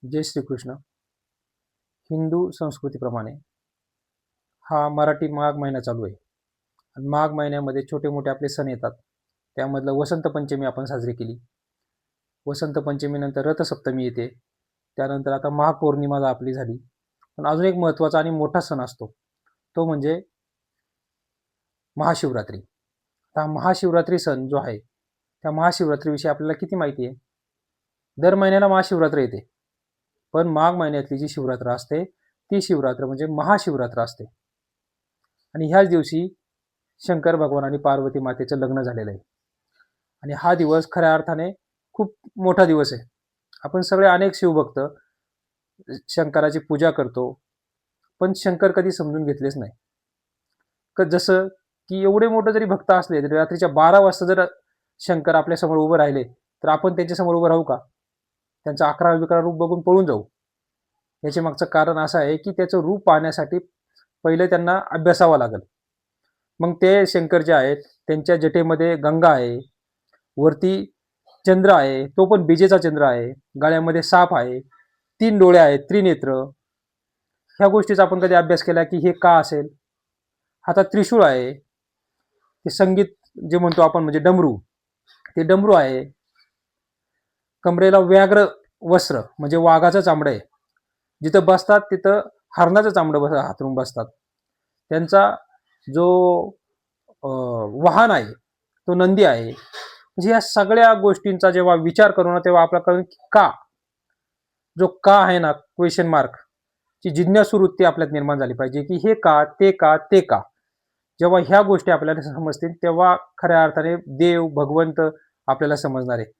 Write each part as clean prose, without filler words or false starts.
जय श्रीकृष्ण. हिंदू संस्कृतीप्रमाणे हा मराठी माघ महिना चालू आहे आणि माघ महिन्यामध्ये छोटे मोठे आपले सण येतात. त्यामधलं वसंत पंचमी आपण साजरी केली. वसंत पंचमीनंतर रथसप्तमी येते. त्यानंतर आता महापौर्णिमा आपली झाली. पण अजून एक महत्त्वाचा आणि मोठा सण असतो, तो म्हणजे महाशिवरात्री. हा महाशिवरात्री सण जो आहे, त्या महाशिवरात्रीविषयी आपल्याला किती माहिती आहे? दर महिन्याला महाशिवरात्र येते, पण माघ महिन्यातली जी शिवरात्र असते ती शिवरात्र म्हणजे महाशिवरात्र असते. आणि ह्याच दिवशी शंकर भगवान आणि पार्वती मातेचं लग्न झालेलं आहे. आणि हा दिवस खऱ्या अर्थाने खूप मोठा दिवस आहे. आपण सगळे अनेक शिवभक्त शंकराची पूजा करतो, पण शंकर कधी समजून घेतलेच नाही. जसं की एवढे मोठे जरी भक्त असले तरी रात्रीच्या 12 वाजता जर शंकर आपल्या समोर उभे राहिले तर आपण त्यांच्या समोर उभं राहू का? त्यांचं 11-11 रूप बघून पळून जाऊ. याचे मागचं कारण असं आहे की त्याचं रूप पाहण्यासाठी पहिले त्यांना अभ्यासावं लागेल. मग ते शंकर जे आहेत त्यांच्या जटेमध्ये गंगा आहे, वरती चंद्र आहे, तो पण बिजेचा चंद्र आहे, गळ्यामध्ये साप आहे, 3 डोळे आहेत, त्रिनेत्र. ह्या गोष्टीचा आपण कधी अभ्यास केला की हे का असेल? हातात त्रिशूळ आहे, ते संगीत जे म्हणतो आपण म्हणजे डमरू, ते डमरू आहे. कमरेला व्याघ्र वस्त्र म्हणजे वाघाचं चामडं आहे. जिथं बसतात तिथं हरणाचं चामडं हातरून बसतात. त्यांचा जो वाहन आहे तो नंदी आहे. म्हणजे या सगळ्या गोष्टींचा जेव्हा विचार करू ना तेव्हा आपल्याला कळून का, जो का आहे ना, क्वेश्चन मार्क ची जिज्ञासू वृत्ती आपल्यात निर्माण झाली पाहिजे की हे का, ते का, ते का. जेव्हा ह्या गोष्टी आपल्याला समजतील तेव्हा खऱ्या अर्थाने देव भगवंत आपल्याला समजणार आहे.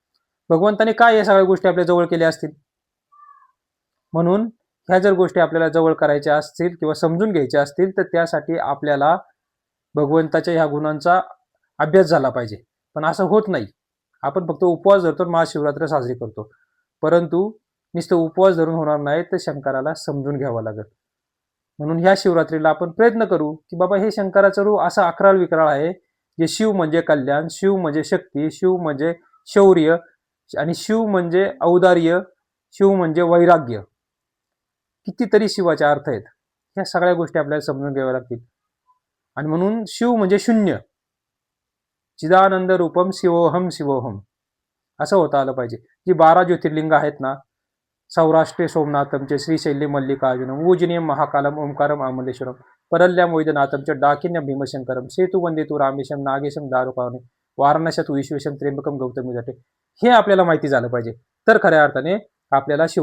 भगवंताने काय या सगळ्या गोष्टी आपल्या जवळ केल्या असतील? म्हणून ह्या जर गोष्टी आपल्याला जवळ करायच्या असतील किंवा समजून घ्यायच्या असतील तर त्यासाठी आपल्याला भगवंताच्या ह्या गुणांचा अभ्यास झाला पाहिजे. पण असं होत नाही. आपण फक्त उपवास धरतो, महाशिवरात्र साजरी करतो, परंतु नुसतं उपवास धरून होणार नाही, तर शंकराला समजून घ्यावं लागेल. म्हणून ह्या शिवरात्रीला आपण प्रयत्न करू की बाबा हे शंकराचं रूप असं अकराळ विकराळ आहे, जे शिव म्हणजे कल्याण, शिव म्हणजे शक्ती, शिव म्हणजे शौर्य आणि शिव म्हणजे औदार्य, शिव म्हणजे वैराग्य. कितीतरी शिवाचे अर्थ आहेत. ह्या सगळ्या गोष्टी आपल्याला समजून घ्याव्या लागतील. आणि म्हणून शिव म्हणजे शून्य, चिदानंद रूपम शिवोहम शिवोहम असं होता आलं पाहिजे. जी 12 ज्योतिर्लिंग आहेत ना, सौराष्ट्रे सोमनाथमचे श्रीशैल्य मल्लिकार्जुनम उजनीयम महाकालम ओंकारम अमलेश्वरम परल्यम वैद्यनाथमचे डाकिन्य भीमशंकरम सेतु वंदे तू रामेशम नागेशम दारुकावने वाराणस्यात विश्वेशम त्र्यंबकम गौतमी जाते. हे आपल्याला माहिती झालं पाहिजे, तर खऱ्या अर्थाने आपल्याला शिवरात्र